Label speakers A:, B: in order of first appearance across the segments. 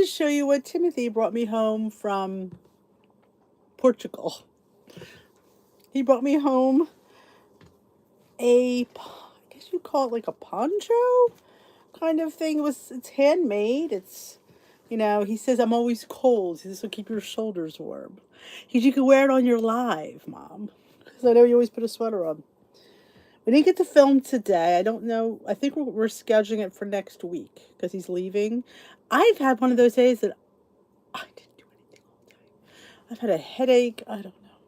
A: to show you what Timothy brought me home from Portugal. He brought me home I guess you call it like a poncho kind of thing. It's handmade. He says, I'm always cold. He says, so keep your shoulders warm. You can wear it on your live, Mom. Because I know you always put a sweater on. We didn't get to film today. I don't know. I think we're scheduling it for next week because he's leaving. I've had one of those days that I didn't do anything all day. I've had a headache. I don't know.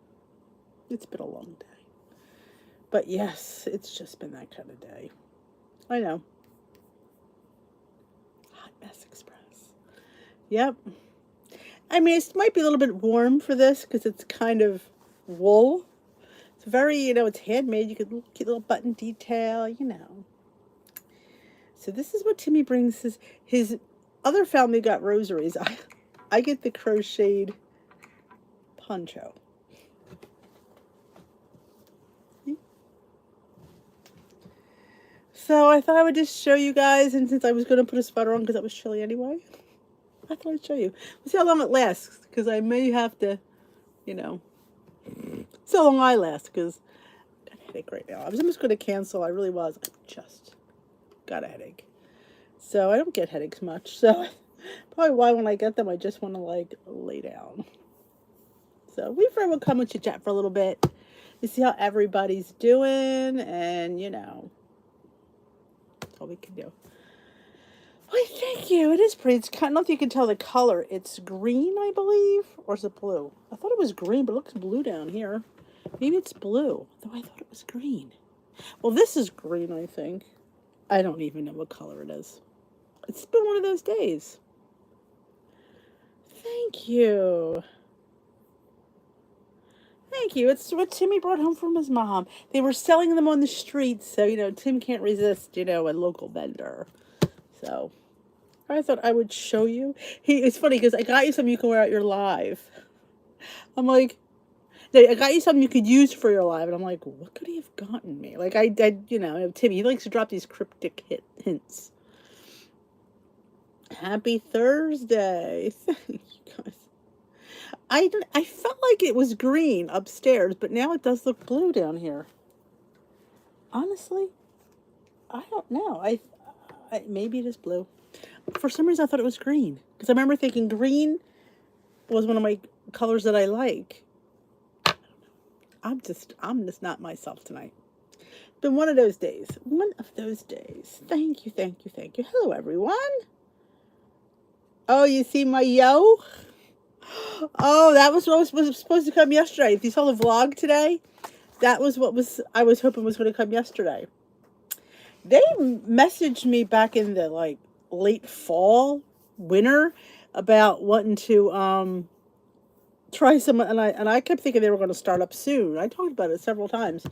A: It's been a long day. But yes, it's just been that kind of day. I know. Hot Mess Express. Yep. I mean, it might be a little bit warm for this because it's kind of wool. It's very, it's handmade. You could get a little button detail, So this is what Timmy brings. His other family got rosaries. I get the crocheted poncho. So I thought I would just show you guys, and since I was going to put a sweater on because it was chilly anyway, I thought I'd show you. We'll see how long it lasts, because I may have to, see how long I last, because I got a headache right now. I was almost going to cancel. I really was. I just got a headache. So I don't get headaches much. So probably why when I get them, I just want to, lay down. So we very well come and chit-chat for a little bit to see how everybody's doing, and, all we can do. Why, thank you. It is pretty. It's kind of, I don't know if you can tell the color. It's green, I believe, or is it blue? I thought it was green, but it looks blue down here. Maybe it's blue, though I thought it was green. Well, this is green, I think. I don't even know what color it is. It's been one of those days. Thank you. Thank you. It's what Timmy brought home from his mom. They were selling them on the streets, so, Tim can't resist, a local vendor. So, I thought I would show you. It's funny, because I got you something you can wear at your live. I'm like, I got you something you could use for your live, and I'm like, what could he have gotten me? Timmy, he likes to drop these cryptic hints. Happy Thursday. Thank you, guys. I felt like it was green upstairs, but now it does look blue down here. Honestly, I don't know. Maybe it is blue. For some reason, I thought it was green, because I remember thinking green was one of my colors that I like. I'm just not myself tonight. It's been one of those days. One of those days. Thank you, thank you, thank you. Hello, everyone. Oh, you see my yo? Oh, that was what was supposed to come yesterday. If you saw the vlog today, that was what I was hoping was going to come yesterday. They messaged me back in the late fall, winter, about wanting to try some, and I kept thinking they were going to start up soon. I talked about it several times,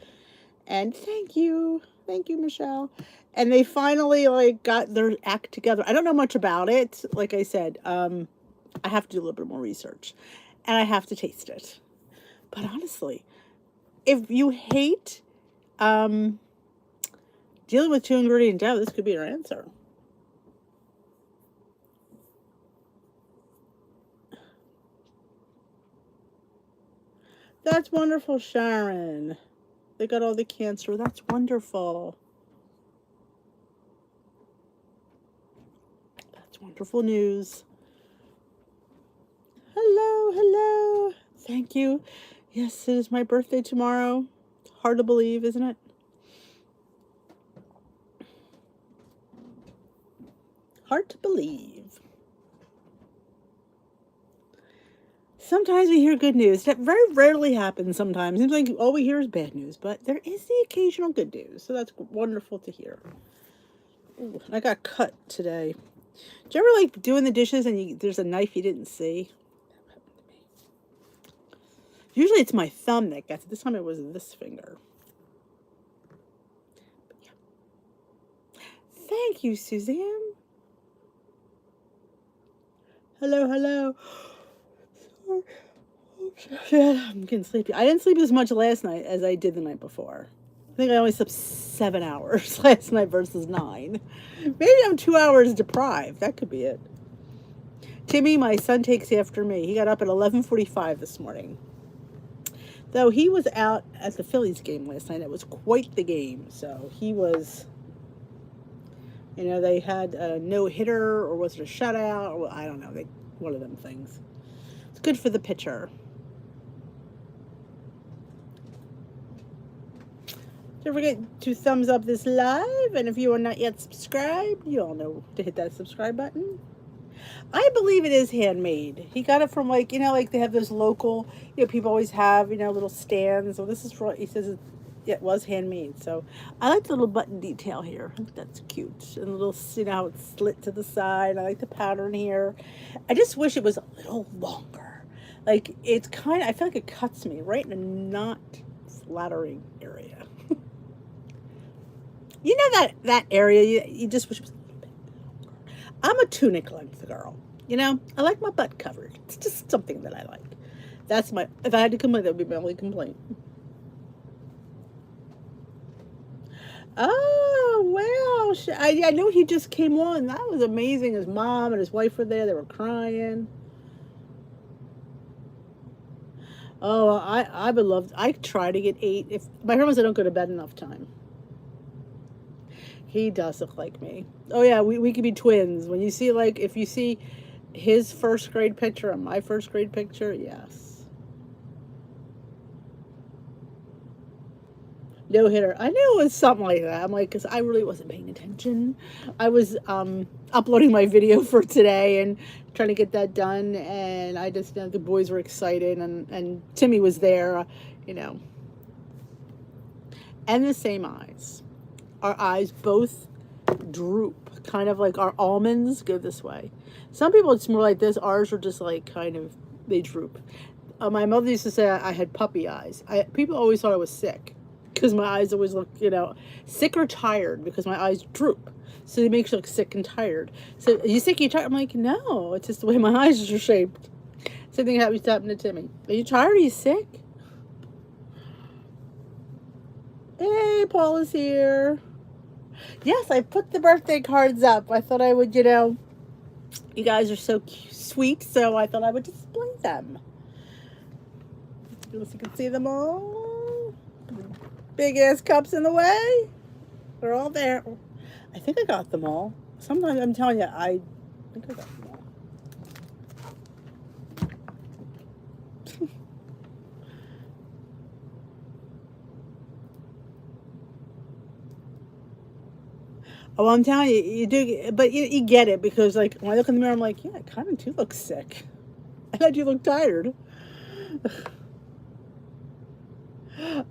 A: and thank you, Michelle. And they finally got their act together. I don't know much about it. Like I said, I have to do a little bit more research, and I have to taste it. But honestly, if you hate dealing with 2-ingredient dough, this could be your answer. That's wonderful, Sharon. They got all the cancer. That's wonderful. That's wonderful news. Hello. Thank you. Yes, it is my birthday tomorrow. Hard to believe, isn't it? Hard to believe. Sometimes we hear good news. That very rarely happens sometimes. It seems like all we hear is bad news, but there is the occasional good news. So that's wonderful to hear. Ooh, I got cut today. Do you ever doing the dishes and there's a knife you didn't see? Usually it's my thumb that gets it. This time it was this finger. But yeah. Thank you, Suzanne. Hello. Sorry. I'm getting sleepy. I didn't sleep as much last night as I did the night before. I think I only slept 7 hours last night versus 9. Maybe I'm 2 hours deprived. That could be it. Timmy, my son, takes after me. He got up at 11:45 this morning. Though he was out at the Phillies game last night. It was quite the game. So he was, they had a no-hitter, or was it a shutout? Or, I don't know. One of them things. It's good for the pitcher. Don't forget to thumbs up this live. And if you are not yet subscribed, you all know to hit that subscribe button. I believe it is handmade. He got it from like they have those local, people always have, little stands. So this is for, he says it was handmade. So I like the little button detail here. I think that's cute. And the little, how it's slit to the side. I like the pattern here. I just wish it was a little longer. Like it's I feel like it cuts me right in a not flattering area. That area, you just wish it was a little bit longer. I'm a tunic length girl. I like my butt covered. It's just something that I like. If I had to complain, that would be my only complaint. Oh, wow. I know he just came on. That was amazing. His mom and his wife were there. They were crying. Oh, I would love, I try to get 8. If my parents, I don't go to bed enough time. He does look like me. Oh yeah, we could be twins. When you see, if you see his first grade picture and my first grade picture, yes. No hitter. I knew it was something like that. I'm like, because I really wasn't paying attention. I was uploading my video for today and trying to get that done, and I just the boys were excited, and Timmy was there, And the same eyes. Our eyes both droop, kind of like our almonds go this way. Some people it's more like this. Ours are just they droop. My mother used to say I had puppy eyes. People always thought I was sick because my eyes always look, sick or tired because my eyes droop. So they make you look sick and tired. So are you sick? Are you tired? I'm like, no, it's just the way my eyes are shaped. Same thing happened to Timmy. Are you tired? Are you sick? Hey, Paul is here. Yes, I put the birthday cards up. I thought I would, you guys are so sweet, so I thought I would display them. So you can see them all. Big ass cups in the way. They're all there. I think I got them all. Sometimes I'm telling you, I think I got them all. Oh, I'm telling you, you do, but you get it because, when I look in the mirror, I'm like, yeah, I kind of do look sick. And I do look tired.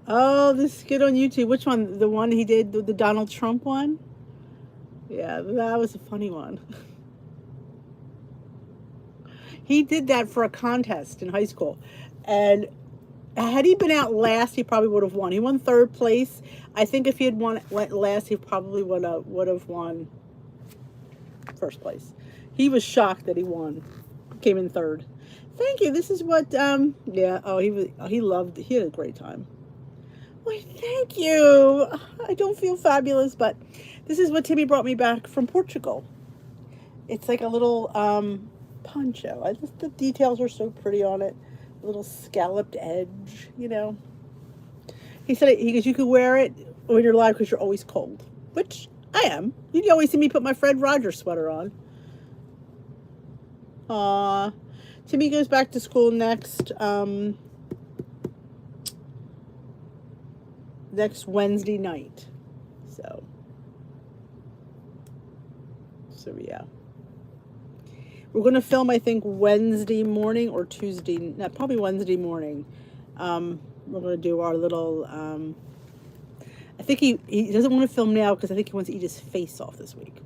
A: Oh, this skit on YouTube. Which one? The one he did, the Donald Trump one? Yeah, that was a funny one. He did that for a contest in high school. And had he been out last, he probably would have won. He won 3rd place. I think if he had went last, he probably would have won 1st place. He was shocked that he won. Came in 3rd. Thank you. This is what, yeah. Oh, he had a great time. Why, thank you. I don't feel fabulous, but this is what Timmy brought me back from Portugal. It's like a little poncho. The details are so pretty on it. A little scalloped edge, He said, he goes, you could wear it when you're live because you're always cold, which I am. You always see me put my Fred Rogers sweater on. Timmy goes back to school next Wednesday night. So yeah. We're going to film, I think, Wednesday morning or Tuesday. No, probably Wednesday morning. We're going to do our little... I think he doesn't want to film now because I think he wants to eat his face off this week.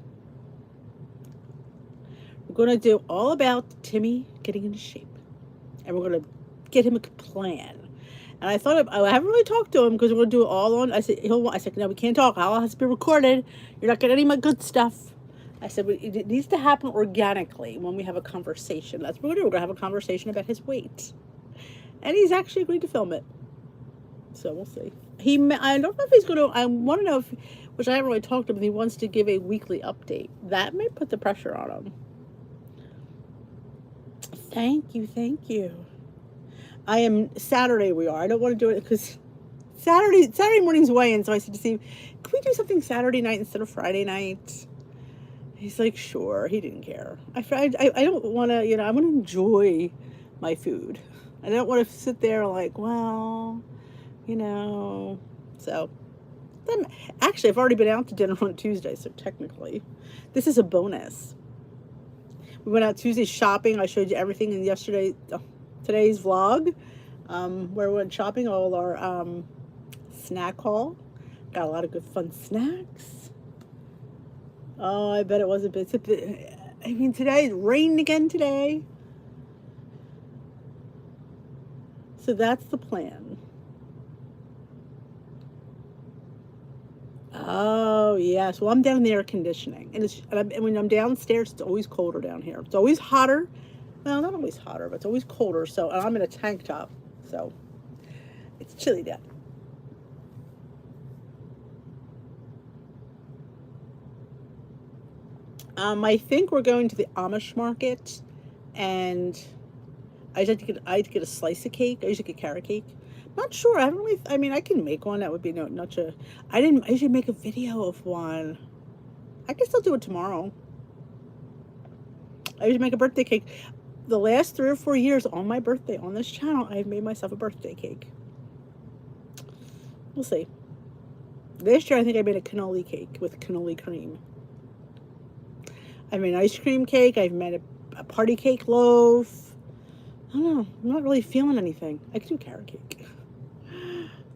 A: We're going to do all about Timmy getting into shape. And we're going to get him a plan. And I thought, I haven't really talked to him because we're going to do it all on... I said, no, we can't talk. All has to be recorded. You're not getting any of my good stuff. I said, it needs to happen organically when we have a conversation. That's what we're going to do. We're going to have a conversation about his weight. And he's actually agreed to film it. So we'll see. I don't know if he's going to, I want to know if, which I haven't really talked to him, if he wants to give a weekly update. That may put the pressure on him. Thank you, thank you. I am Saturday. We are. I don't want to do it because Saturday morning's weigh-in. So I said to Steve, "Can we do something Saturday night instead of Friday night?" He's like, "Sure." He didn't care. I don't want to. I want to enjoy my food. I don't want to sit there like, well, you know. So then, actually, I've already been out to dinner on Tuesday. So technically, this is a bonus. We went out Tuesday shopping. I showed you everything in today's vlog, where we went shopping. All our snack haul. Got a lot of good fun snacks. Oh, I bet it was a bit. I mean, today it rained again today. So that's the plan. Oh yes. Well, I'm down in the air conditioning, and when I'm downstairs, it's always colder down here. It's always hotter. Well, not always hotter, but it's always colder. So, and I'm in a tank top, so it's chilly down. I think we're going to the Amish market, and I had to get a slice of cake. I usually get carrot cake. Not sure. I haven't really. I mean, I can make one. That would be no, not a. I didn't. I usually make a video of one. I guess I'll do it tomorrow. I usually make a birthday cake. The last 3 or 4 years on my birthday on this channel, I've made myself a birthday cake. We'll see. This year, I think I made a cannoli cake with cannoli cream. I made an ice cream cake. I've made a party cake loaf. I don't know. I'm not really feeling anything. I could do carrot cake.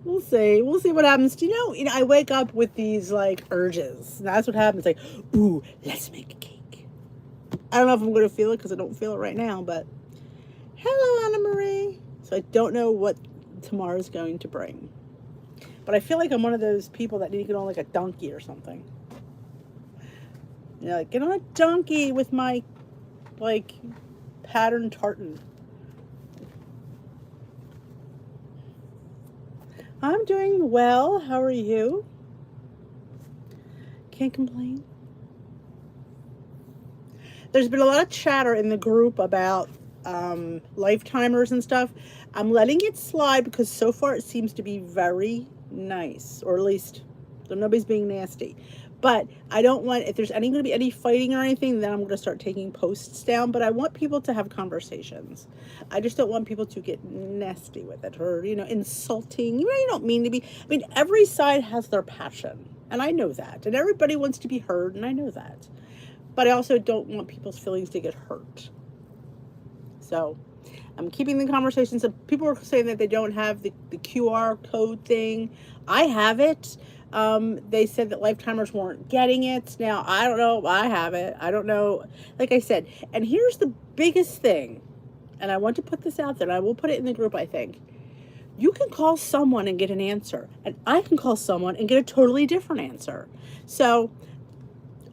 A: We'll see. We'll see what happens. Do you know, I wake up with these like urges. That's what happens. Like, ooh, let's make a cake. I don't know if I'm going to feel it because I don't feel it right now, but hello, Anna Marie. So I don't know what tomorrow's going to bring. But I feel like I'm one of those people that need to get on like a donkey or something. Like, get on a donkey with my, like, patterned tartan. I'm doing well. How are you? Can't complain. There's been a lot of chatter in the group about lifetimers and stuff. I'm letting it slide because so far it seems to be very nice, or at least nobody's being nasty. But I don't want, if there's going to be any fighting or anything, then I'm going to start taking posts down. But I want people to have conversations. I just don't want people to get nasty with it or, insulting. You don't mean to be. I mean, every side has their passion. And I know that. And everybody wants to be heard. And I know that. But I also don't want people's feelings to get hurt. So I'm keeping the conversation. So people are saying that they don't have the QR code thing. I have it. They said that lifetimers weren't getting it. Now, I don't know. I have it. I don't know. Like I said, and here's the biggest thing, and I want to put this out there, and I will put it in the group, I think. You can call someone and get an answer, and I can call someone and get a totally different answer. So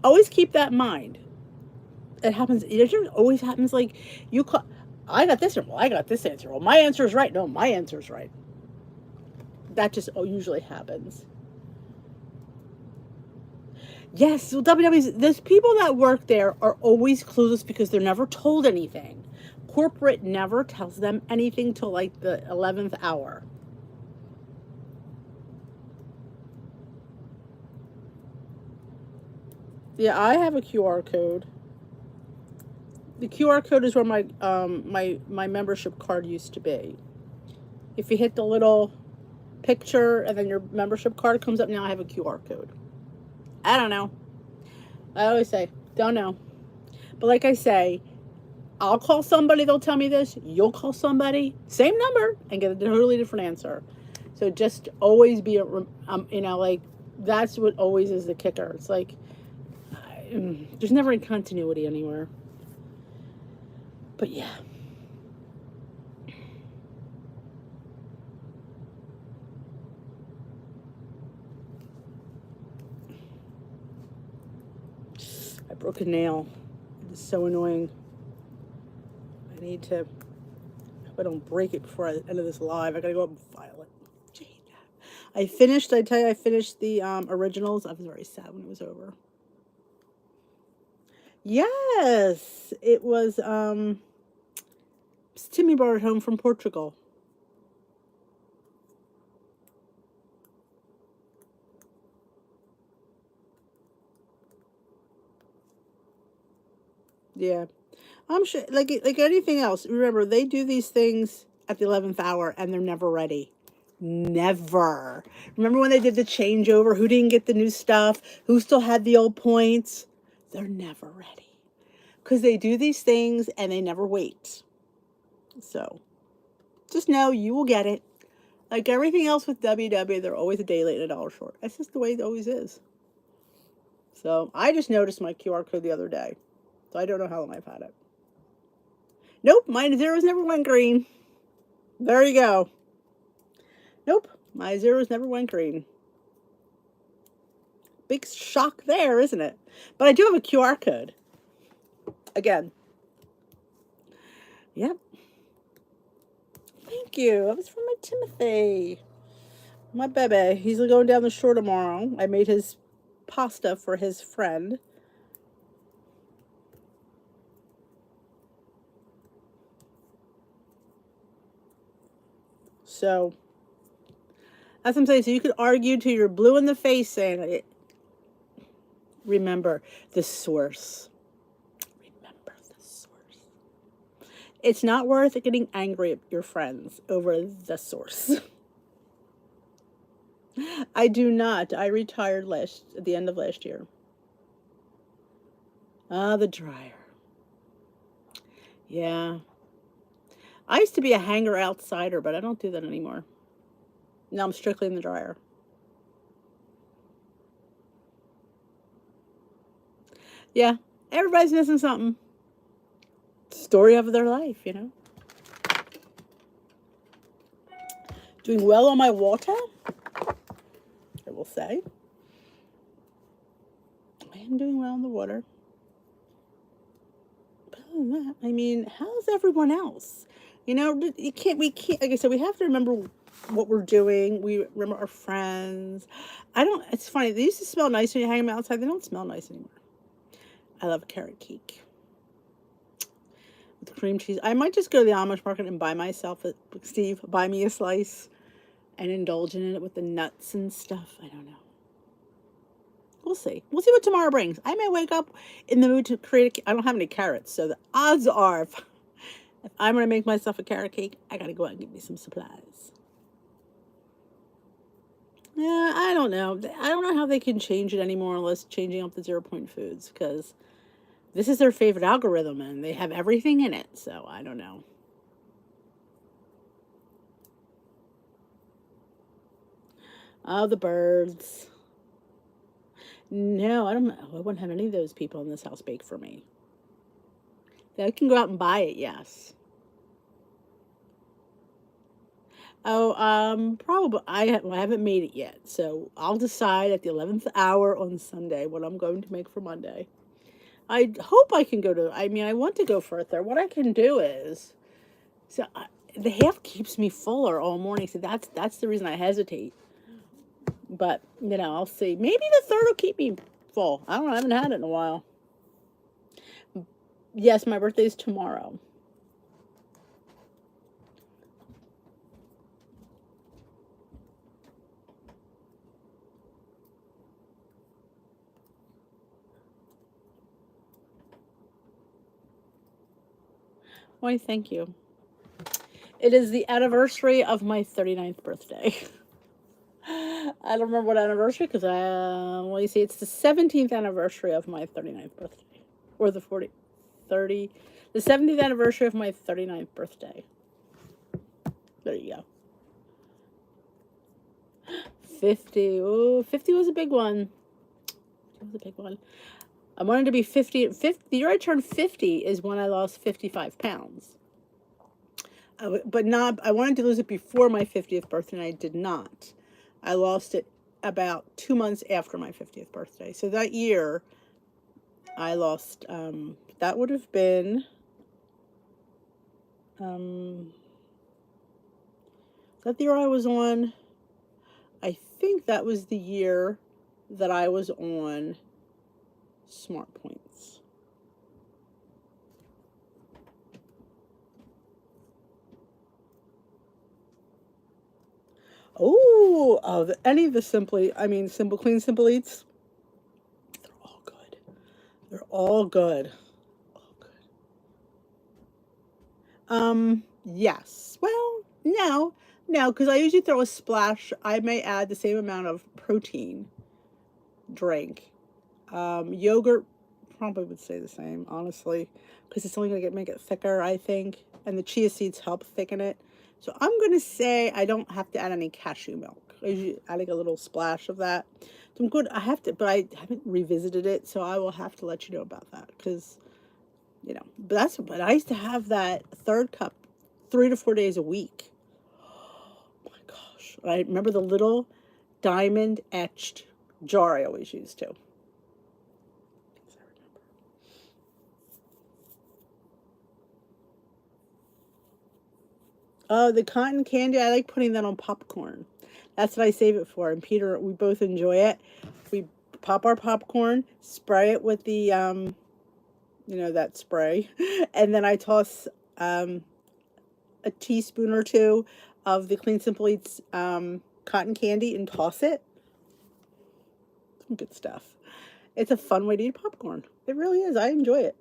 A: always keep that in mind. It happens. It always happens like you call. I got this, well, I got this answer. Well, my answer is right. No, my answer is right. That just usually happens. Yes, well, WW's, those people that work there are always clueless because they're never told anything. Corporate never tells them anything till like the 11th hour. Yeah, I have a QR code. The QR code is where my membership card used to be. If you hit the little picture and then your membership card comes up, now I have a QR code. I don't know. I always say, don't know. But like I say, I'll call somebody, they'll tell me this. You'll call somebody, same number, and get a totally different answer. So just always be, like, that's what always is the kicker. It's like, there's never any continuity anywhere. But yeah. I broke a nail. It's so annoying. I need to, if I don't break it before the end of this live, I gotta go up and file it. I finished the originals. I was very sad when it was over. Yes, it was Timmy brought it home from Portugal. Yeah. I'm sure, like anything else, remember, they do these things at the 11th hour and they're never ready. Never. Remember when they did the changeover? Who didn't get the new stuff? Who still had the old points? They're never ready. Because they do these things and they never wait. So, just know you will get it. Like everything else with WW, they're always a day late and a dollar short. That's just the way it always is. So, I just noticed my QR code the other day. So, I don't know how long I've had it. Nope, my zeros never went green. There you go. Nope, my zeros never went green. Big shock there, isn't it? But I do have a QR code. Again. Yep. Thank you. That was from my Timothy. My baby. He's going down the shore tomorrow. I made his pasta for his friend. So, that's what I'm saying. So you could argue till you're blue in the face saying it. Remember the source. Remember the source. It's not worth getting angry at your friends over the source. I do not. I retired at the end of last year. Ah, the dryer. Yeah. I used to be a hanger outsider, but I don't do that anymore. Now I'm strictly in the dryer. Yeah, everybody's missing something. Story of their life, you know. Doing well on my water, I will say. I am doing well on the water. But other than that, I mean, how's everyone else? You know, we can't, like I said, we have to remember what we're doing. We remember our friends. It's funny, they used to smell nice when you hang them outside. They don't smell nice anymore. I love carrot cake with cream cheese. I might just go to the Amish market and buy myself Steve, buy me a slice and indulge in it with the nuts and stuff. I don't know. We'll see. We'll see what tomorrow brings. I may wake up in the mood to create I don't have any carrots, so the odds are if I'm going to make myself a carrot cake, I got to go out and get me some supplies. Yeah, I don't know. I don't know how they can change it anymore unless changing up the 0-point foods, because this is their favorite algorithm and they have everything in it, so I don't know. Oh, the birds. No, I wouldn't have any of those people in this house bake for me. They can go out and buy it, yes. Oh, probably. I haven't made it yet, so I'll decide at the 11th hour on Sunday what I'm going to make for Monday. I hope I can go to. I mean, I want to go further. What I can do is, the half keeps me fuller all morning, so that's the reason I hesitate. But you know, I'll see. Maybe the third will keep me full. I don't know. I haven't had it in a while. Yes, my birthday is tomorrow. Why, thank you. It is the anniversary of my 39th birthday. I don't remember what anniversary, because well, you see, it's the 17th anniversary of my 39th birthday. Or the the 70th anniversary of my 39th birthday. There you go. 50. Oh, 50 was a big one. It was a big one. I wanted to be 50. The year I turned 50 is when I lost 55 pounds. But I wanted to lose it before my 50th birthday, and I did not. I lost it about 2 months after my 50th birthday. So that year, I lost, that would have been, that the year I was on, I think that was the year that I was on Smart Points. Any of the Simple Clean, Simple Eats, they're all good. They're all good. All good. Yes. Well, no, because I usually throw a splash. I may add the same amount of protein drink. Yogurt probably would stay the same, honestly, because it's only going to make it thicker, I think. And the chia seeds help thicken it. So I'm going to say I don't have to add any cashew milk. I usually adding a little splash of that. So I'm good. I have to, but I haven't revisited it, so I will have to let you know about that because, but I used to have that third cup 3 to 4 days a week. Oh my gosh. I remember the little diamond etched jar I always used to. Oh, the cotton candy, I like putting that on popcorn. That's what I save it for. And Peter, we both enjoy it. We pop our popcorn, spray it with the, that spray. And then I toss a teaspoon or two of the Clean Simple Eats cotton candy and toss it. Some good stuff. It's a fun way to eat popcorn. It really is. I enjoy it.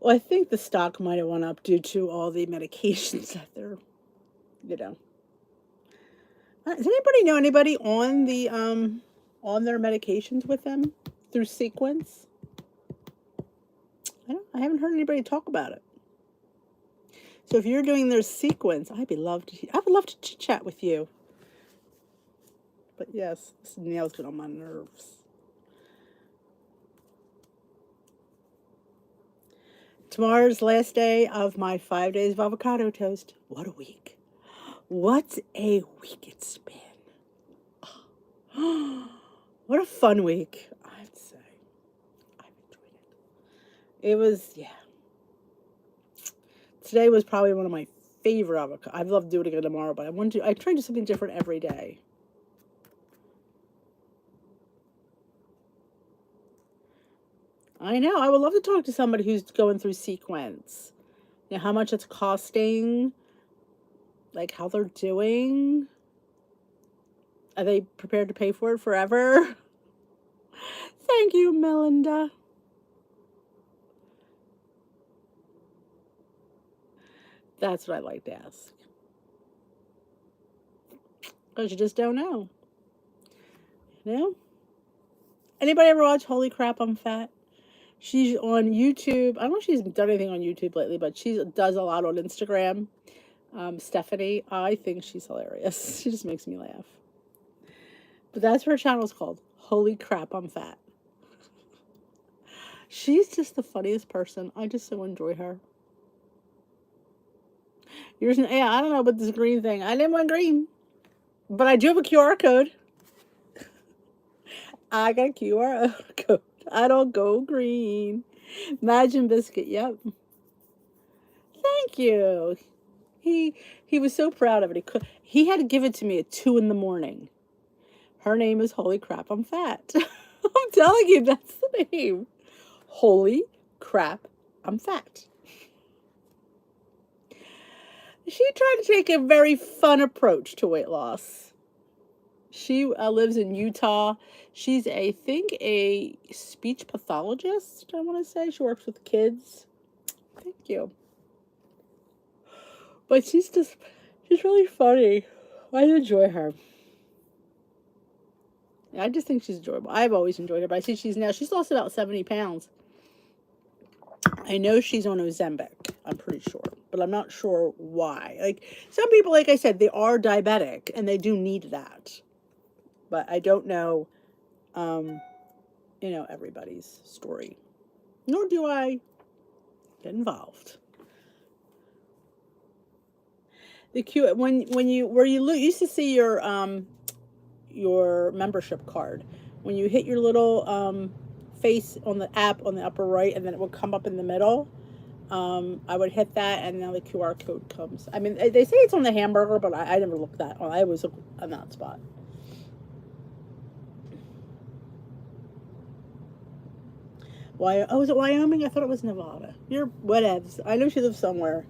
A: Well, I think the stock might have went up due to all the medications that they're, you know. Does anybody know anybody on their medications with them through sequence? I haven't heard anybody talk about it. So if you're doing their sequence, I would love to chit chat with you. But yes, this nail's get on my nerves. Tomorrow's last day of my 5 days of avocado toast. What a week. What a week it's been. What a fun week, I have to say. I've enjoyed it. It was, yeah. Today was probably one of my favorite avocados. I'd love to do it again tomorrow, but I try to do something different every day. I know. I would love to talk to somebody who's going through sequence. How much it's costing, like how they're doing. Are they prepared to pay for it forever? Thank you, Melinda. That's what I'd like to ask. Because you just don't know. Anybody ever watch Holy Crap, I'm Fat? She's on YouTube. I don't know if she's done anything on YouTube lately, but she does a lot on Instagram. Stephanie, I think she's hilarious. She just makes me laugh. But that's what her channel's called. Holy Crap, I'm Fat. She's just the funniest person. I just so enjoy her. I don't know about this green thing. I didn't want green. But I do have a QR code. I got a QR code. I don't go green. Imagine Biscuit, yep. Thank you. He was so proud of it. He had to give it to me at 2 a.m. Her name is Holy Crap, I'm Fat. I'm telling you, that's the name. Holy Crap, I'm Fat. She tried to take a very fun approach to weight loss. She lives in Utah. She's I think a speech pathologist, I want to say. She works with kids. Thank you. But she's really funny. I enjoy her. I just think she's enjoyable. I've always enjoyed her, but I see she's lost about 70 pounds. I know she's on Ozempic, I'm pretty sure, but I'm not sure why. Like, some people, like I said, they are diabetic, and they do need that. But I don't know, everybody's story. Nor do I get involved. You used to see your membership card. When you hit your little face on the app on the upper right, and then it will come up in the middle. I would hit that, and now the QR code comes. I mean, they say it's on the hamburger, but I never look that. I always look on that spot. Oh, is it Wyoming? I thought it was Nevada. You're whatevs. I know she lives somewhere.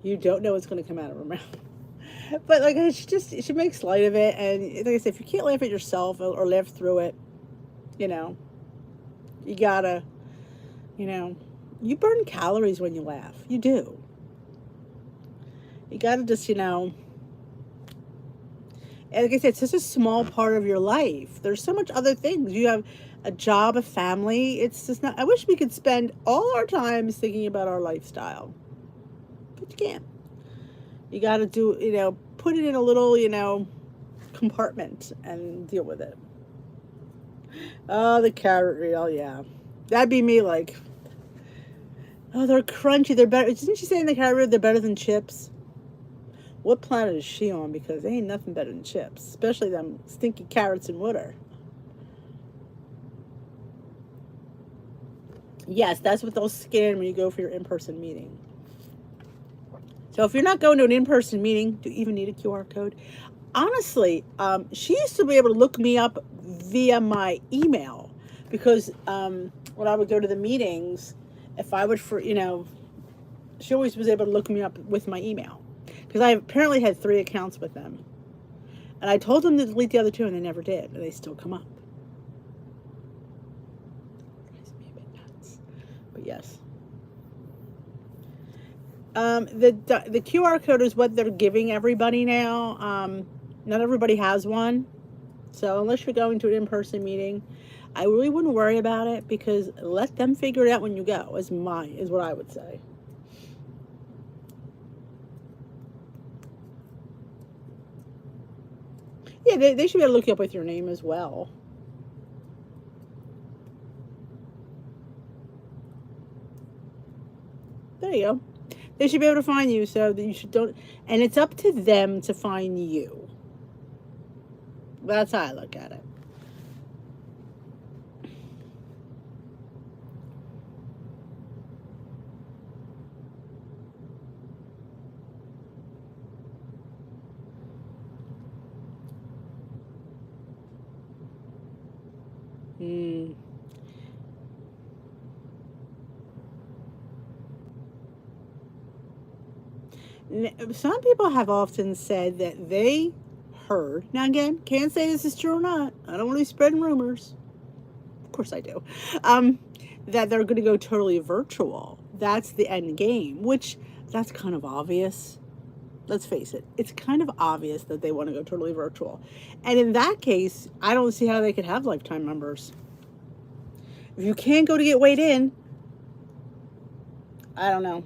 A: You don't know what's going to come out of her mouth. But like, she makes light of it, and like I said, if you can't laugh at yourself or laugh through it, you know, you gotta, you know, you burn calories when you laugh. You do. You gotta just, and like I said, it's just a small part of your life. There's so much other things. You have a job, a family. It's just not. I wish we could spend all our time thinking about our lifestyle, but you can't. You got to do, put it in a little, compartment and deal with it. Oh, the carrot reel, yeah. That'd be me, like, oh, they're crunchy. They're better. Didn't she say in the carrot reel they're better than chips? What planet is she on? Because there ain't nothing better than chips, especially them stinky carrots and water. Yes, that's what they'll scan when you go for your in-person meeting. So if you're not going to an in-person meeting, do you even need a QR code? Honestly, she used to be able to look me up via my email because when I would go to the meetings, if I would, she always was able to look me up with my email because I apparently had 3 accounts with them. And I told them to delete the other 2 and they never did, and they still come up. Drives me a bit nuts. But yes. The QR code is what they're giving everybody now. Not everybody has one. So unless you're going to an in-person meeting, I really wouldn't worry about it because let them figure it out when you go, is what I would say. Yeah, they should be able to look you up with your name as well. There you go. They should be able to find you, so that you don't. And it's up to them to find you. That's how I look at it. Hmm. Some people have often said that they heard. Now again, can't say this is true or not. I don't want to be spreading rumors. Of course I do. That they're going to go totally virtual. That's the end game, which that's kind of obvious. Let's face it. It's kind of obvious that they want to go totally virtual. And in that case, I don't see how they could have lifetime members. If you can't go to get weighed in, I don't know.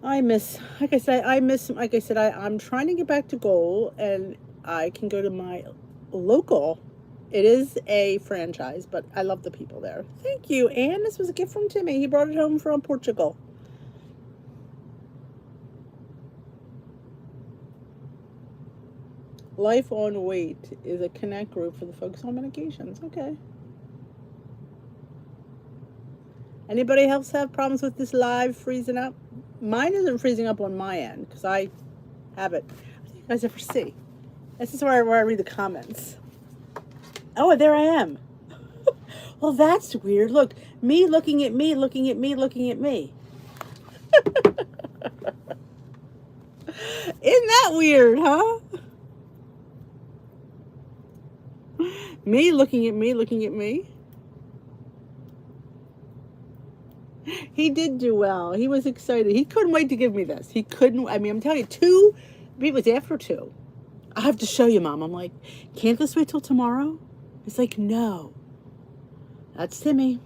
A: Like I said, I'm trying to get back to goal and I can go to my local. It is a franchise, but I love the people there. Thank you, Anne. This was a gift from Timmy. He brought it home from Portugal. Life on Weight is a connect group for the folks on medications. Okay. Anybody else have problems with this live freezing up? Mine isn't freezing up on my end because I have it. What do you guys ever see? This is where I read the comments. Oh, there I am. Well, that's weird. Look, me looking at me, looking at me, looking at me. Isn't that weird, huh? Me looking at me, looking at me. He did do well. He was excited. He couldn't wait to give me this. He couldn't. I mean, I'm telling you, it was after 2. I have to show you, Mom. I'm like, can't this wait till tomorrow? It's like, no. That's Timmy.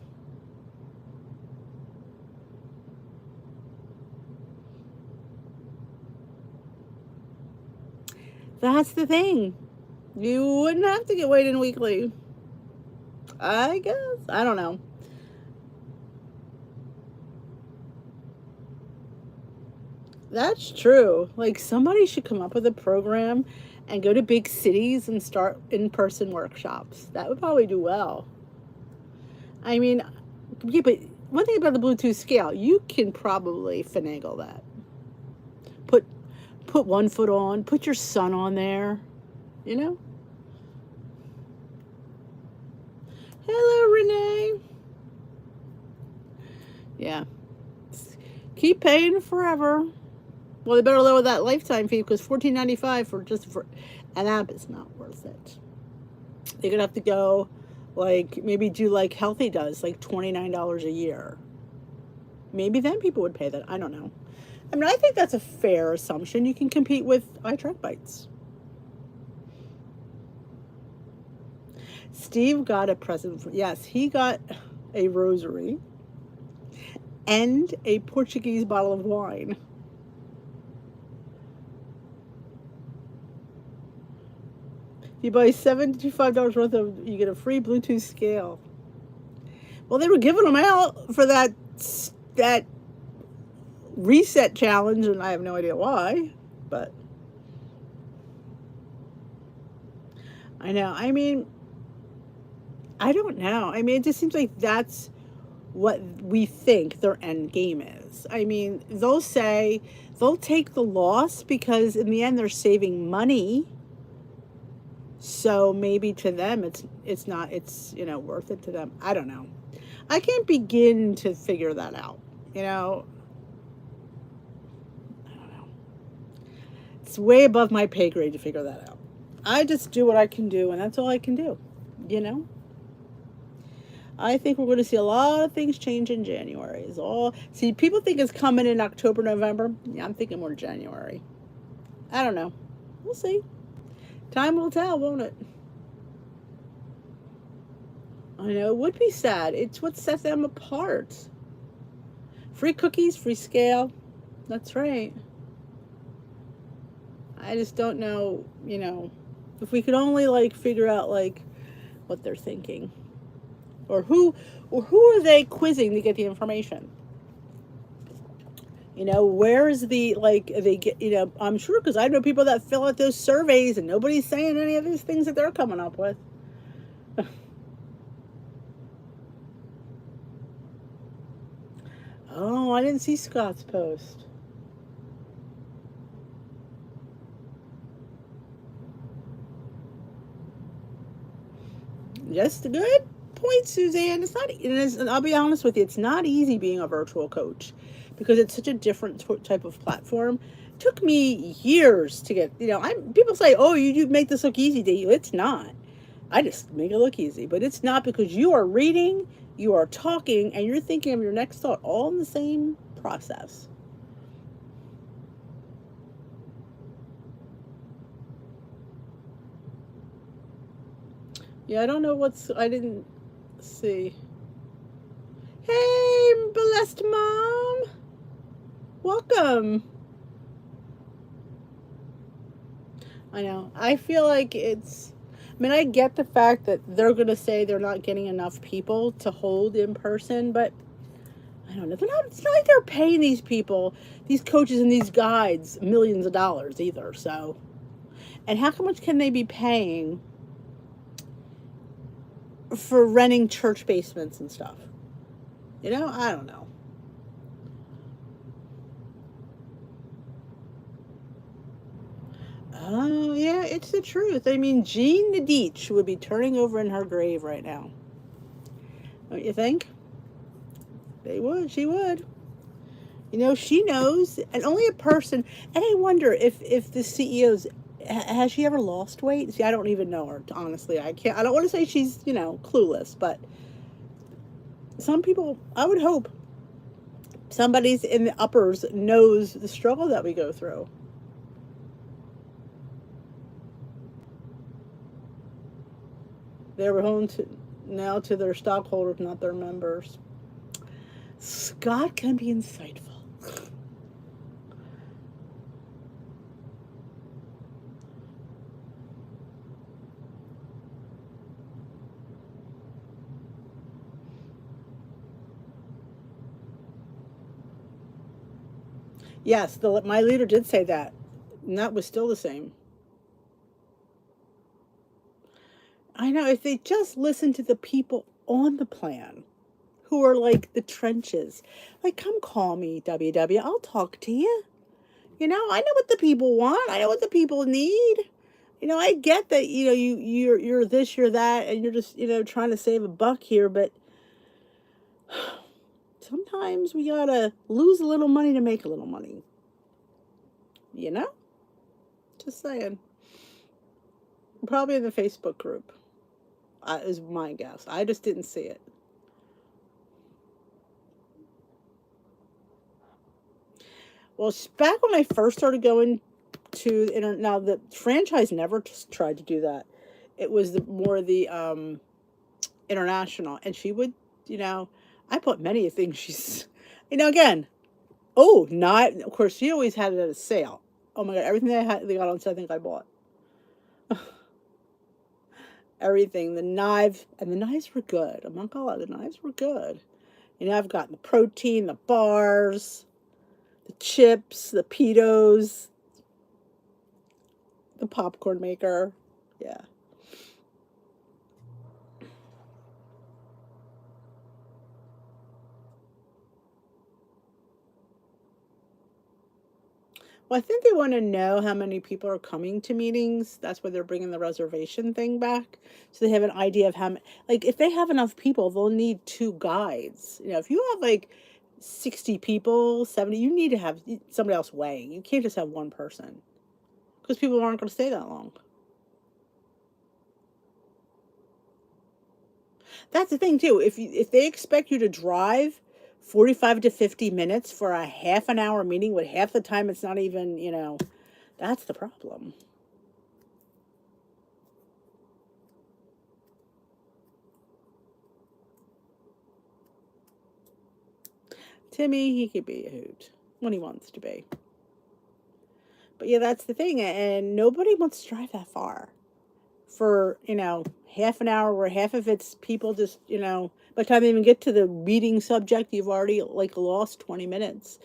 A: That's the thing. You wouldn't have to get weighed in weekly. I guess. I don't know. That's true. Like, somebody should come up with a program and go to big cities and start in-person workshops. That would probably do well. I mean, yeah, but one thing about the Bluetooth scale, you can probably finagle that. put one foot on, put your son on there, you know? Hello, Renee. Yeah. Keep paying forever. Well, they better lower that lifetime fee because $14.95 for an app is not worth it. They're gonna have to go, like, maybe do like Healthy does, like $29 a year. Maybe then people would pay that. I don't know. I mean, I think that's a fair assumption. You can compete with iTrackBites. Steve got a present. Yes, he got a rosary and a Portuguese bottle of wine. If you buy $75 worth of, you get a free Bluetooth scale. Well, they were giving them out for that reset challenge, and I have no idea why, but I know. I mean, I don't know. I mean, it just seems like that's what we think their end game is. I mean, they'll say they'll take the loss because in the end they're saving money. So maybe to them it's not worth it to them. I don't know. I can't begin to figure that out. I don't know. It's way above my pay grade to figure that out. I just do what I can do, and that's all I can do. I think we're going to see a lot of things change in January. See, people think it's coming in October, November. Yeah, I'm thinking more January. I don't know. We'll see. Time will tell, won't it? I know, it would be sad. It's what sets them apart. Free cookies, free scale. That's right. I just don't know, if we could only figure out what they're thinking. Or who are they quizzing to get the information? Where is the, they get, I'm sure, because I know people that fill out those surveys and nobody's saying any of these things that they're coming up with. Oh, I didn't see Scott's post. Just a good point, Suzanne. And I'll be honest with you, it's not easy being a virtual coach because it's such a different type of platform. It took me years to get, people say, oh, you make this look easy to you. It's not. I just make it look easy, but it's not, because you are reading, you are talking, and you're thinking of your next thought all in the same process. Yeah, I don't know I didn't see. Hey, blessed mom. Welcome. I know. I feel like I get the fact that they're going to say they're not getting enough people to hold in person, but I don't know. It's not like they're paying these people, these coaches and these guides, millions of dollars either. So, and how much can they be paying for renting church basements and stuff? I don't know. Oh, yeah, it's the truth. I mean, Jean Nadich would be turning over in her grave right now. Don't you think? She would. She knows, and only a person, and I wonder if the CEO's, has she ever lost weight? See, I don't even know her, honestly. I don't want to say she's, clueless, but some people, I would hope somebody's in the uppers knows the struggle that we go through. They're home now to their stockholders, not their members. Scott can be insightful. Yes, my leader did say that, and that was still the same. I know, if they just listen to the people on the plan who are the trenches, come call me, WW, I'll talk to you. You know, I know what the people want. I know what the people need. You know, I get that, you know, you're this, you're that, and you're just, you know, trying to save a buck here, but sometimes we gotta lose a little money to make a little money. You know? Just saying. Probably in the Facebook group, is my guess. I just didn't see it. Well, back when I first started going to the internet, now the franchise never tried to do that. It was more the international, and she would, you know, I put many things she's, you know, again, oh, not, of course, she always had it at a sale. Oh my God, everything they got on sale, I think I bought. Everything, the knives, and the knives were good. I'm not gonna lie, the knives were good. You know, I've got the protein, the bars, the chips, the pitos, the popcorn maker. Yeah. Well, I think they want to know how many people are coming to meetings. That's why they're bringing the reservation thing back. So they have an idea of how many, like, if they have enough people, they'll need two guides. You know, if you have like 60 people, 70, you need to have somebody else weighing. You can't just have one person because people aren't going to stay that long. That's the thing too. If they expect you to drive 45 to 50 minutes for a half an hour meeting, with half the time it's not even, you know, that's the problem. Timmy, he could be a hoot when he wants to be. But yeah, that's the thing. And nobody wants to drive that far for, you know, half an hour where half of it's people just, you know, by the time they even get to the meeting subject, you've already like lost 20 minutes.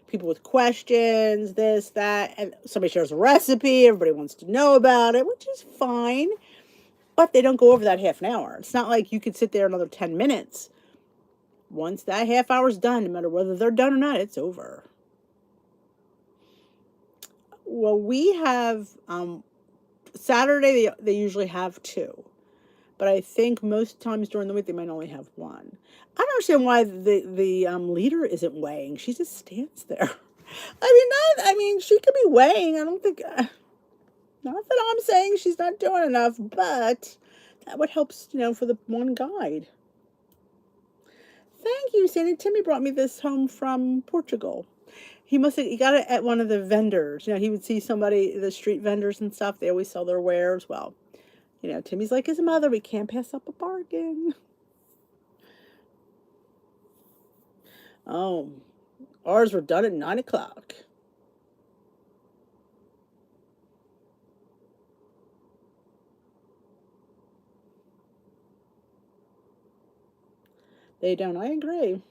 A: People with questions, this, that, and somebody shares a recipe, everybody wants to know about it, which is fine. But they don't go over that half an hour. It's not like you could sit there another 10 minutes. Once that half hour's done, no matter whether they're done or not, it's over. Well, we have Saturday, they usually have two. But I think most times during the week they might only have one. I don't understand why the leader isn't weighing. She just stands there. I mean, she could be weighing. I don't think. Not that I'm saying she's not doing enough, but that would help, you know, for the one guide. Thank you, Sandy. Timmy brought me this home from Portugal. He got it at one of the vendors. You know, he would see somebody, the street vendors and stuff. They always sell their wares. Well, you know, Timmy's like his mother. We can't pass up a bargain. Oh, ours were done at 9 o'clock. They don't. I agree.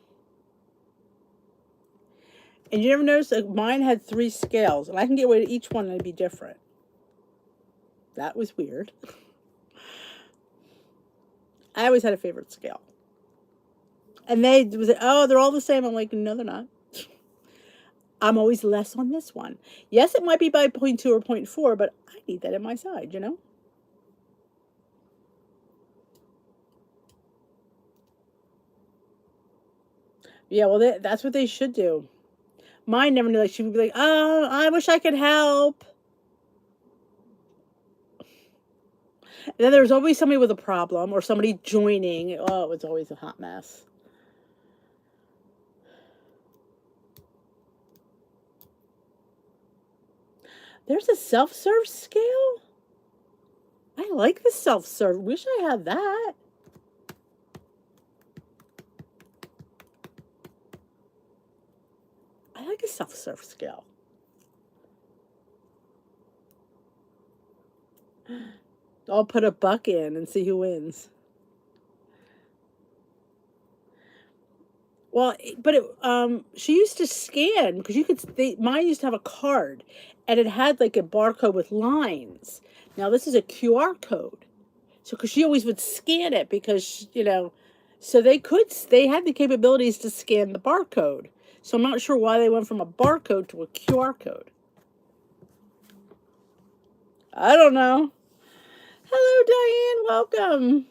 A: And you never notice that mine had 3 scales, and I can get away to each one and it'd be different. That was weird. I always had a favorite scale. And they was, oh, they're all the same. I'm like, no, they're not. I'm always less on this one. Yes, it might be by 0.2 or 0.4, but I need that in my side, you know? Yeah, well, that's what they should do. Mine never knew. Like, she would be like, oh, I wish I could help. And then there was always somebody with a problem or somebody joining. Oh, it was always a hot mess. There's a self-serve scale? I like the self-serve. Wish I had that. I like a self-serve scale. I'll put a buck in and see who wins. Well, but she used to scan because mine used to have a card, and it had like a barcode with lines. Now this is a QR code, so because she always would scan it because you know, so they had the capabilities to scan the barcode. So I'm not sure why they went from a barcode to a QR code. I don't know. Hello, Diane. Welcome.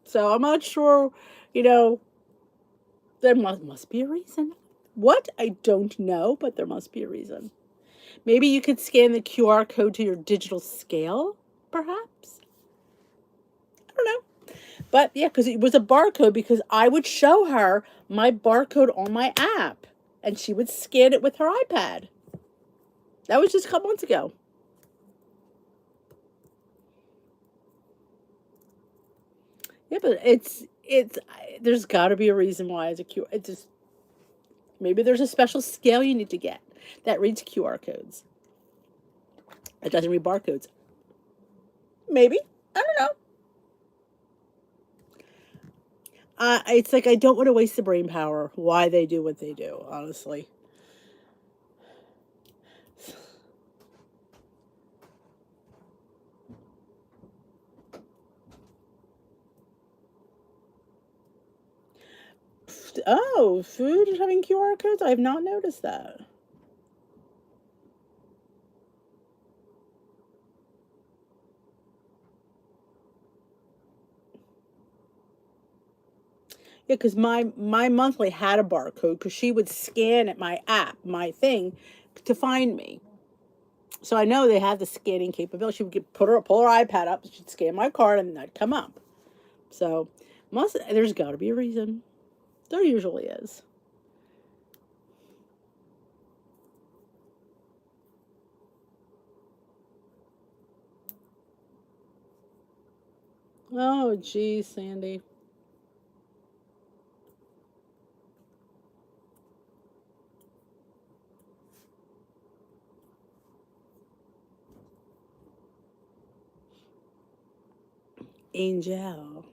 A: So I'm not sure, you know, there must be a reason. What? I don't know, but there must be a reason. Maybe you could scan the QR code to your digital scale, perhaps? I don't know. But yeah, because it was a barcode, because I would show her my barcode on my app and she would scan it with her iPad. That was just a couple months ago. Yeah, but there's got to be a reason why it's a QR. It's just, maybe there's a special scale you need to get that reads QR codes. It doesn't read barcodes. Maybe. I don't know. It's like I don't want to waste the brain power why they do what they do, honestly. Oh, food is having QR codes? I have not noticed that. Yeah, because my monthly had a barcode because she would scan at my app, my thing, to find me. So I know they have the scanning capability. She would pull her iPad up, she'd scan my card, and that'd come up. So there's got to be a reason. There usually is. Oh, geez, Sandy. Angel.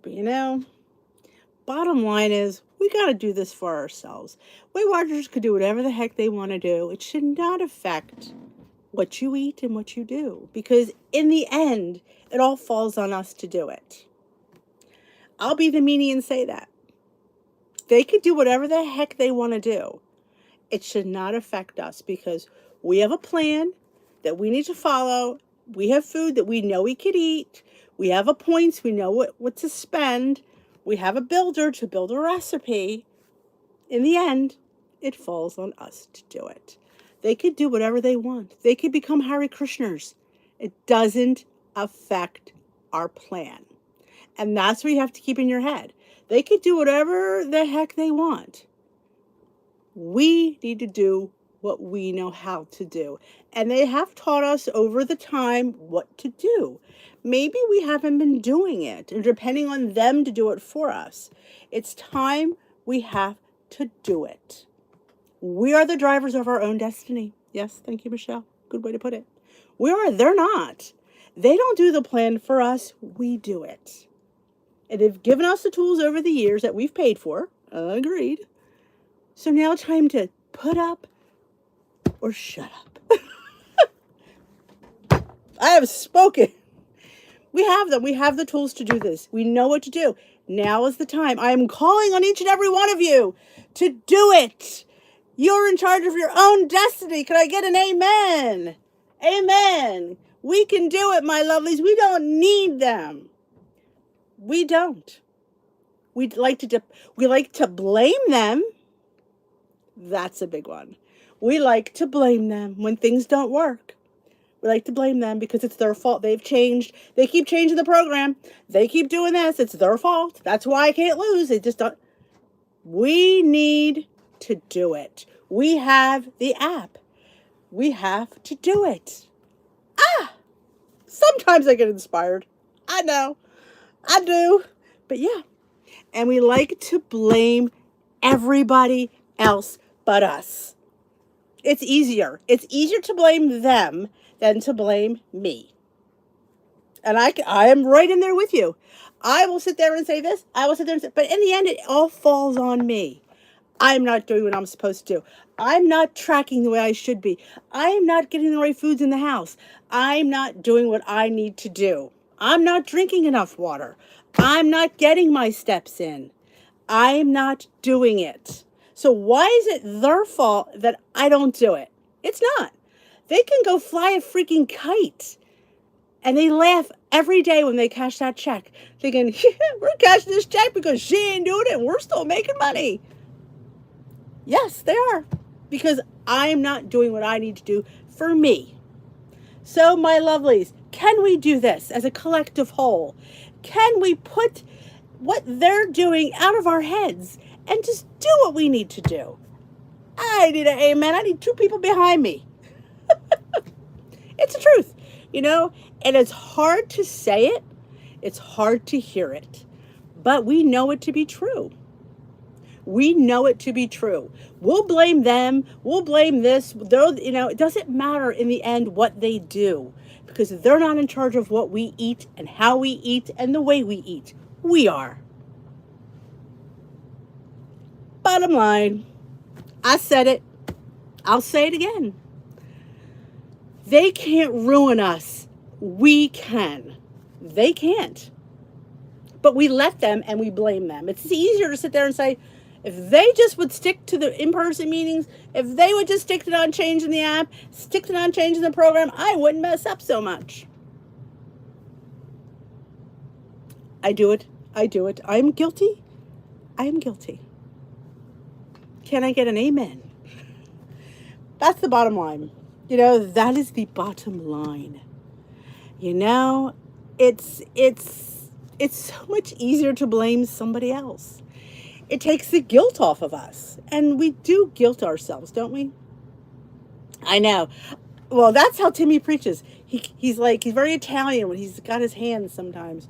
A: But bottom line is we got to do this for ourselves. Weight Watchers could do whatever the heck they want to do. It should not affect what you eat and what you do, because in the end, it all falls on us to do it. I'll be the meanie and say that. They could do whatever the heck they want to do. It should not affect us, because we have a plan that we need to follow. We have food that we know we could eat. We have a points. We know what to spend. We have a builder to build a recipe. In the end, it falls on us to do it. They could do whatever they want. They could become Hare Krishners. It doesn't affect our plan. And that's what you have to keep in your head. They could do whatever the heck they want. We need to do what we know how to do. And they have taught us over the time what to do. Maybe we haven't been doing it, and depending on them to do it for us. It's time we have to do it. We are the drivers of our own destiny. Yes, thank you, Michelle. Good way to put it. They're not. They don't do the plan for us. We do it. And they've given us the tools over the years that we've paid for. Agreed. So now time to put up or shut up. I have spoken. We have them. We have the tools to do this. We know what to do. Now is the time. I am calling on each and every one of you to do it. You're in charge of your own destiny. Can I get an amen? Amen. We can do it, my lovelies. We don't need them. We don't. We like to blame them. That's a big one. We like to blame them when things don't work. We like to blame them because it's their fault. They've changed. They keep changing the program. They keep doing this. It's their fault. That's why I can't lose. They just don't. We need to do it. We have the app. We have to do it. Sometimes I get inspired. I know. I do. But yeah. And we like to blame everybody else but us. It's easier. It's easier to blame them than to blame me. And I am right in there with you. I will sit there and say this. I will sit there and say, but in the end, it all falls on me. I'm not doing what I'm supposed to do. I'm not tracking the way I should be. I'm not getting the right foods in the house. I'm not doing what I need to do. I'm not drinking enough water. I'm not getting my steps in. I'm not doing it. So why is it their fault that I don't do it? It's not. They can go fly a freaking kite. And they laugh every day when they cash that check, thinking, yeah, we're cashing this check because she ain't doing it and we're still making money. Yes, they are. Because I'm not doing what I need to do for me. So, my lovelies, can we do this as a collective whole? Can we put what they're doing out of our heads and just do what we need to do? I need an amen. I need 2 people behind me. It's the truth, you know, and it's hard to say it. It's hard to hear it, but we know it to be true. We know it to be true. We'll blame them. We'll blame this. You know, it doesn't matter in the end what they do, because they're not in charge of what we eat and how we eat and the way we eat. We are. Bottom line, I said it. I'll say it again. They can't ruin us. We can. They can't. But we let them and we blame them. It's easier to sit there and say, if they just would stick to the in-person meetings, if they would just stick to not changing the app, stick to not changing the program, I wouldn't mess up so much. I do it. I do it. I'm guilty. I am guilty. Can I get an amen? That's the bottom line. You know, that is the bottom line. You know, it's so much easier to blame somebody else. It takes the guilt off of us. And we do guilt ourselves, don't we? I know. Well, that's how Timmy preaches. He's very Italian when he's got his hands sometimes.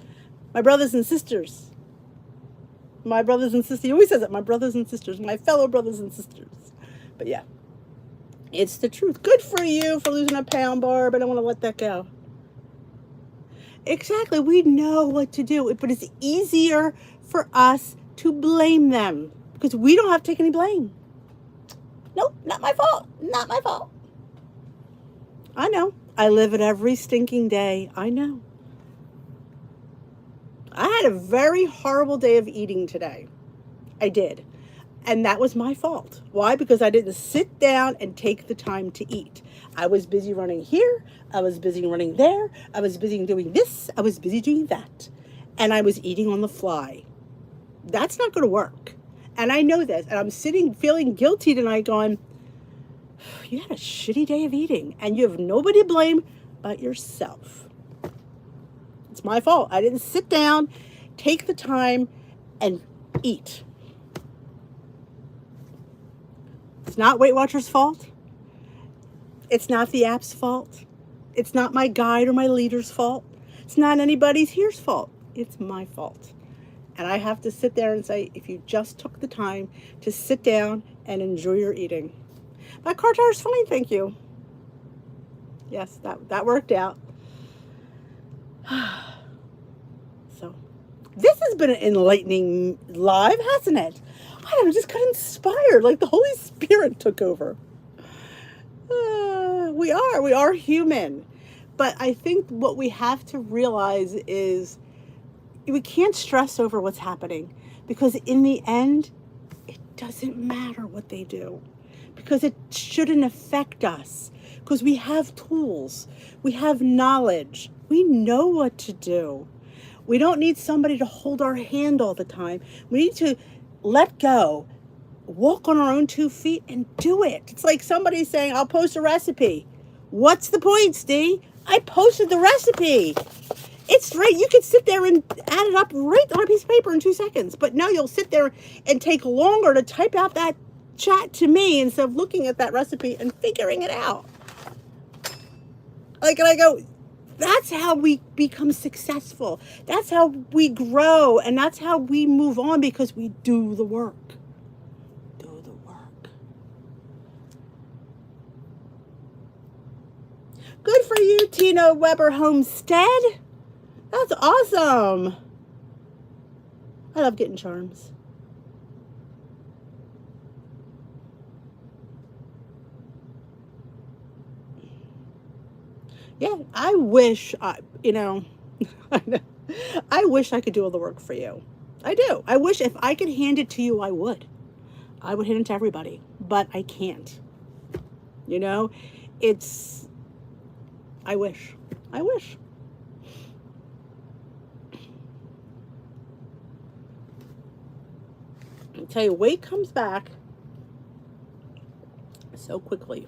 A: My brothers and sisters. My brothers and sisters. He always says it. My brothers and sisters. My fellow brothers and sisters. But yeah. It's the truth. Good for you for losing a pound, Barb. I don't want to let that go. Exactly. We know what to do. But it's easier for us to blame them because we don't have to take any blame. Nope, not my fault. Not my fault. I know. I live it every stinking day. I know. I had a very horrible day of eating today. I did. And that was my fault. Why? Because I didn't sit down and take the time to eat. I was busy running here. I was busy running there. I was busy doing this. I was busy doing that. And I was eating on the fly. That's not going to work. And I know this. And I'm sitting feeling guilty tonight going, you had a shitty day of eating. And you have nobody to blame but yourself. It's my fault. I didn't sit down, take the time, and eat. It's not Weight Watchers' fault. It's not the app's fault. It's not my guide or my leader's fault. It's not anybody's here's fault. It's my fault. And I have to sit there and say, if you just took the time to sit down and enjoy your eating. My car tire's fine, thank you. Yes, that worked out. So, this has been an enlightening live, hasn't it? I don't know, just got inspired, like the Holy Spirit took over. We are human. But I think what we have to realize is we can't stress over what's happening because in the end, it doesn't matter what they do because it shouldn't affect us because we have tools, we have knowledge, we know what to do. We don't need somebody to hold our hand all the time. We need to let go, walk on our own 2 feet and do it. It's like somebody saying, I'll post a recipe. What's the point, Steve? I posted the recipe. It's right. You could sit there and add it up right on a piece of paper in 2 seconds. But no, you'll sit there and take longer to type out that chat to me instead of looking at that recipe and figuring it out. Like, and I go, that's how we become successful. That's how we grow. And that's how we move on because we do the work. Do the work. Good for you, Tina Weber Homestead. That's awesome. I love getting charms. Yeah, I wish, I wish I could do all the work for you. I do. I wish if I could hand it to you, I would. I would hit into everybody, but I can't. You know, it's, I wish. I wish. I'll tell you, weight comes back so quickly.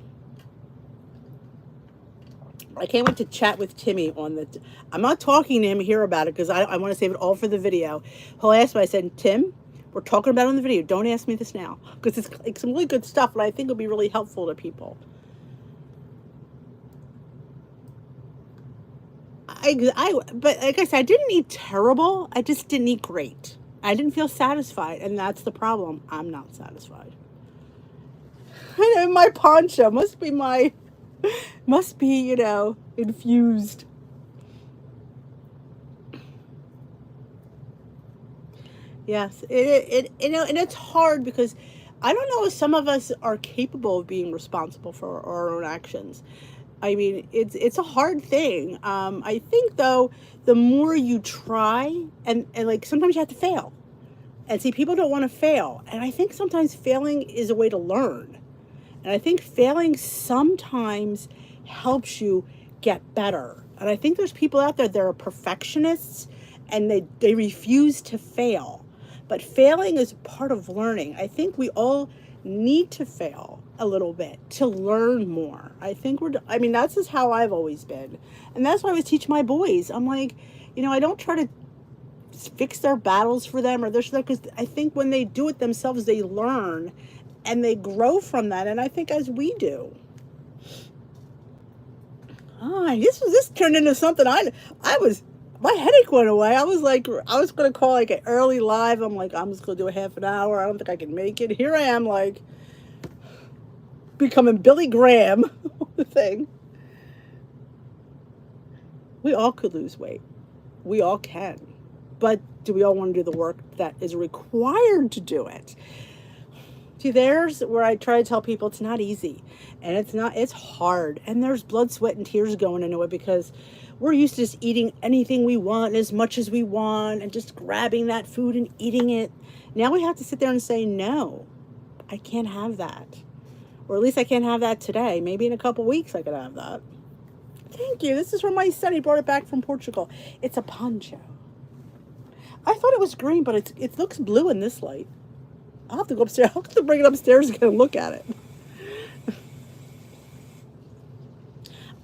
A: I can't wait to chat with Timmy on the. I'm not talking to him here about it because I want to save it all for the video. He'll ask me. I said, Tim, we're talking about it on the video. Don't ask me this now because it's like some really good stuff, and I think it'll be really helpful to people. But like I said, I didn't eat terrible. I just didn't eat great. I didn't feel satisfied, and that's the problem. I'm not satisfied. And my poncho must be infused. Yes, and it's hard because I don't know if some of us are capable of being responsible for our own actions. I mean, it's a hard thing. I think though, the more you try, and like sometimes you have to fail, and see, people don't want to fail, and I think sometimes failing is a way to learn, and I think failing sometimes helps you get better. And I think there's people out there that are perfectionists, and they refuse to fail. But failing is part of learning. I think we all need to fail a little bit to learn more. I mean, that's just how I've always been. And that's why I always teach my boys. I'm like, I don't try to fix their battles for them or this, because I think when they do it themselves, they learn and they grow from that. And I think as we do. This turned into something my headache went away. I was going to call like an early live. I'm like, I'm just going to do a half an hour. I don't think I can make it. Here I am, like, becoming Billy Graham thing. We all could lose weight. We all can. But do we all want to do the work that is required to do it? See, there's where I try to tell people it's not easy. And it's hard. And there's blood, sweat, and tears going into it because we're used to just eating anything we want as much as we want and just grabbing that food and eating it. Now we have to sit there and say, no, I can't have that. Or at least I can't have that today. Maybe in a couple weeks I could have that. Thank you. This is from my son. He brought it back from Portugal. It's a poncho. I thought it was green, but it looks blue in this light. I'll have to go upstairs. I'll have to bring it upstairs again and look at it.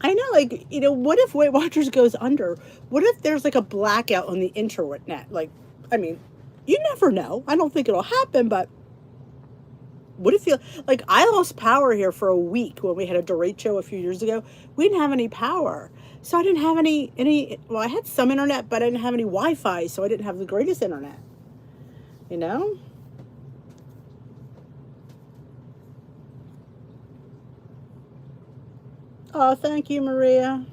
A: I know, like, what if Weight Watchers goes under? What if there's like a blackout on the internet? Like, I mean, you never know. I don't think it'll happen, but what if like, I lost power here for a week when we had a derecho a few years ago. We didn't have any power. So I didn't have well, I had some internet, but I didn't have any Wi-Fi, so I didn't have the greatest internet. Oh, thank you, Maria.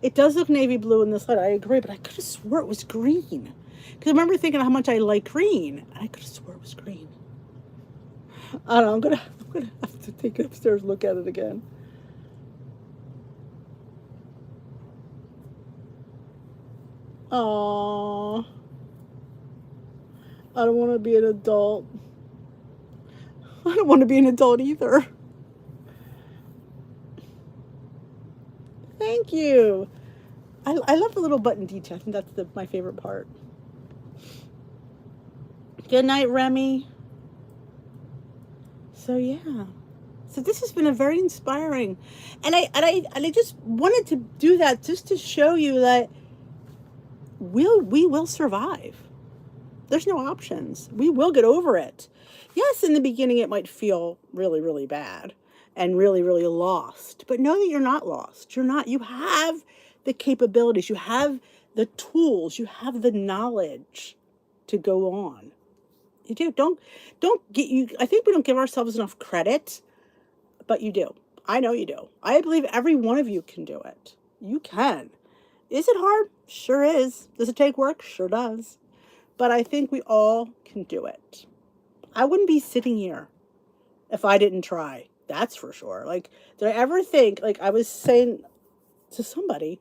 A: It does look navy blue in this light. I agree, but I could have swore it was green. Because I remember thinking how much I like green. I could have swore it was green. I don't know. I'm gonna have to take it upstairs and look at it again. Aww. I don't want to be an adult. I don't want to be an adult either. Thank you. I love the little button detail. I think that's my favorite part. Good night, Remy. So yeah. So this has been a very inspiring, and I just wanted to do that just to show you that we will survive. There's no options. We will get over it. Yes, in the beginning it might feel really, really bad and really, really lost. But know that you're not lost. You're not. You have the capabilities. You have the tools. You have the knowledge to go on. You do. Don't get you. I think we don't give ourselves enough credit, but you do. I know you do. I believe every one of you can do it. You can. Is it hard? Sure is. Does it take work? Sure does. But I think we all can do it. I wouldn't be sitting here if I didn't try. That's for sure. Like, did I ever think, like I was saying to somebody,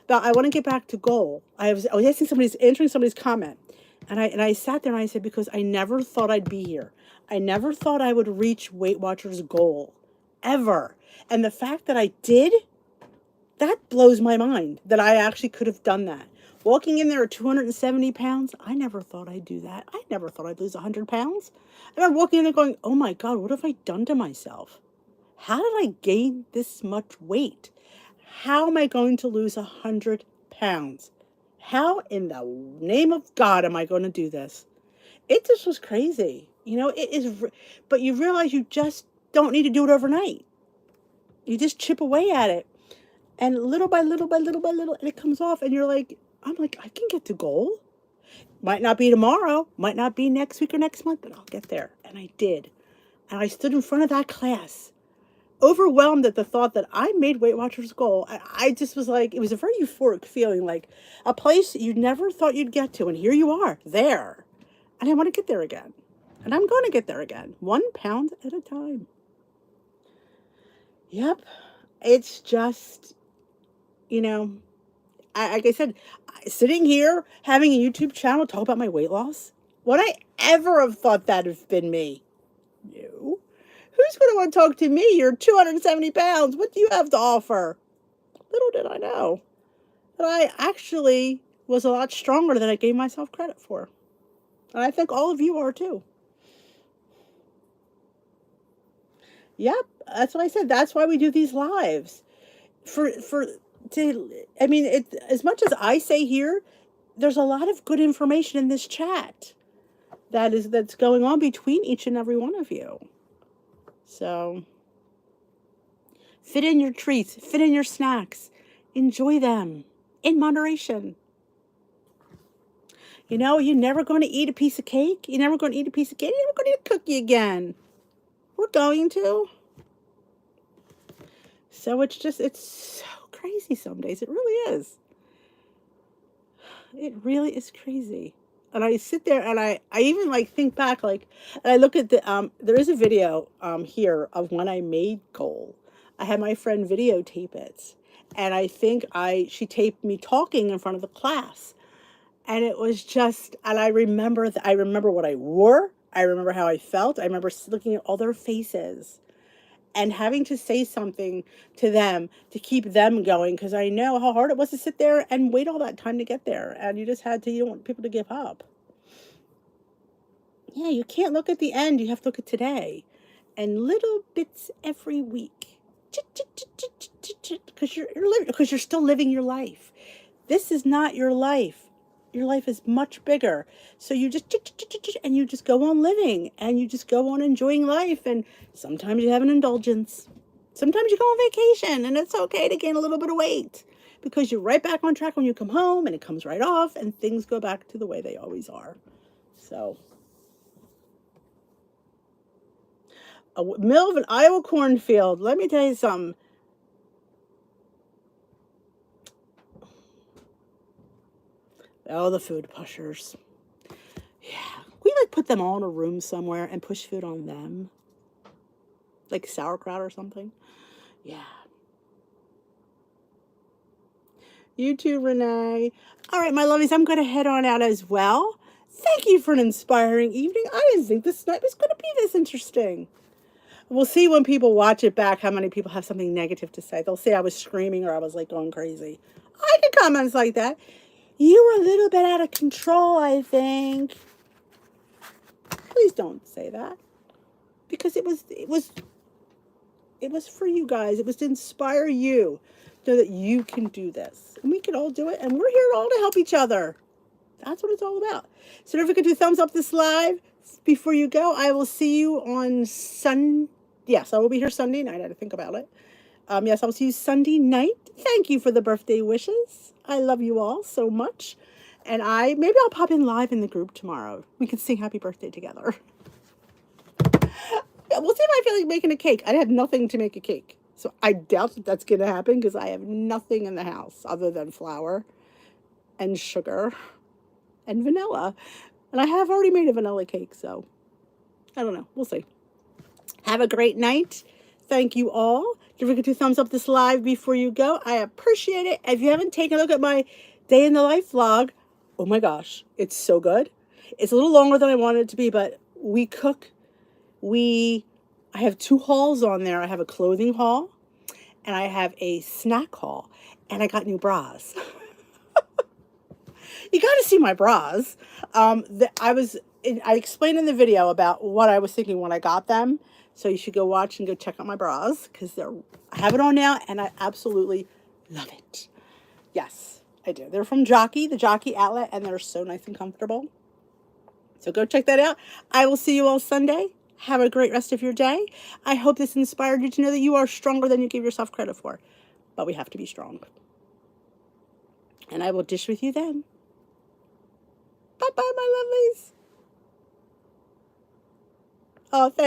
A: that I want to get back to goal. I was answering answering somebody's comment. And I sat there and I said, because I never thought I'd be here. I never thought I would reach Weight Watchers' goal, ever. And the fact that I did, that blows my mind, that I actually could have done that. Walking in there at 270 pounds, I never thought I'd do that. I never thought I'd lose 100 pounds. I remember walking in there going, oh my God, what have I done to myself? How did I gain this much weight? How am I going to lose 100 pounds? How in the name of God am I going to do this? It just was crazy. You know, it is, but you realize you just don't need to do it overnight. You just chip away at it. And little by little by little by little, and it comes off, and you're like, I'm like, I can get to goal. Might not be tomorrow, might not be next week or next month, but I'll get there. And I did. And I stood in front of that class, overwhelmed at the thought that I made Weight Watchers' goal. I just was like, it was a very euphoric feeling, like a place you never thought you'd get to. And here you are, there. And I want to get there again. And I'm going to get there again, 1 pound at a time. Yep. It's just, you know, like I said, sitting here having a YouTube channel talk about my weight loss. Would I ever have thought that'd have been me? No. Who's going to want to talk to me? You're 270 pounds. What do you have to offer? Little did I know that I actually was a lot stronger than I gave myself credit for. And I think all of you are too. Yep, that's what I said. That's why we do these lives. I mean, as much as I say here, there's a lot of good information in this chat that's going on between each and every one of you. So fit in your treats, fit in your snacks, enjoy them in moderation. You know, you're never going to eat a piece of cake. You're never going to eat a piece of cake. You're never going to eat a cookie again. We're going to. So it's so crazy some days. It really is. It really is crazy. And I sit there and I even like think back, like, and I look at there is a video here of when I made goal. I had my friend videotape it. And I think she taped me talking in front of the class. And it was just, and I remember what I wore. I remember how I felt. I remember looking at all their faces and having to say something to them to keep them going, because I know how hard it was to sit there and wait all that time to get there. And you don't want people to give up. Yeah, you can't look at the end. You have to look at today. And little bits every week. Because you're still living your life. This is not your life. Your life is much bigger. So you just go on living, and you just go on enjoying life. And sometimes you have an indulgence. Sometimes you go on vacation, and it's okay to gain a little bit of weight, because you're right back on track when you come home, and it comes right off, and things go back to the way they always are. So, middle of an Iowa cornfield. Let me tell you something. Oh, the food pushers. Yeah. We like put them all in a room somewhere and push food on them. Like sauerkraut or something. Yeah. You too, Renee. All right, my lovies, I'm going to head on out as well. Thank you for an inspiring evening. I didn't think this night was going to be this interesting. We'll see when people watch it back how many people have something negative to say. They'll say I was screaming or I was like going crazy. I get comments like that. You were a little bit out of control, I think. Please don't say that. Because it was for you guys. It was to inspire you so that you can do this. And we can all do it. And we're here all to help each other. That's what it's all about. So don't forget to thumbs up this live before you go. I will see you on Sunday. Yes, I will be here Sunday night. I had to think about it. Yes, I'll see you Sunday night. Thank you for the birthday wishes. I love you all so much. And maybe I'll pop in live in the group tomorrow. We can sing happy birthday together. We'll see if I feel like making a cake. I have nothing to make a cake. So I doubt that's going to happen, because I have nothing in the house other than flour and sugar and vanilla. And I have already made a vanilla cake, so I don't know. We'll see. Have a great night. Thank you all. Don't forget to thumbs up this live before you go. I appreciate it. If you haven't taken a look at my day in the life vlog, oh my gosh, it's so good. It's a little longer than I wanted it to be, but we cook. I have 2 hauls on there. I have a clothing haul and I have a snack haul, and I got new bras. You got to see my bras. I explained in the video about what I was thinking when I got them. So you should go watch and go check out my bras, because I have it on now and I absolutely love it. Yes, I do. They're from Jockey, the Jockey outlet, and they're so nice and comfortable. So go check that out. I will see you all Sunday. Have a great rest of your day. I hope this inspired you to know that you are stronger than you give yourself credit for. But we have to be strong. And I will dish with you then. Bye-bye, my lovelies. Oh, thank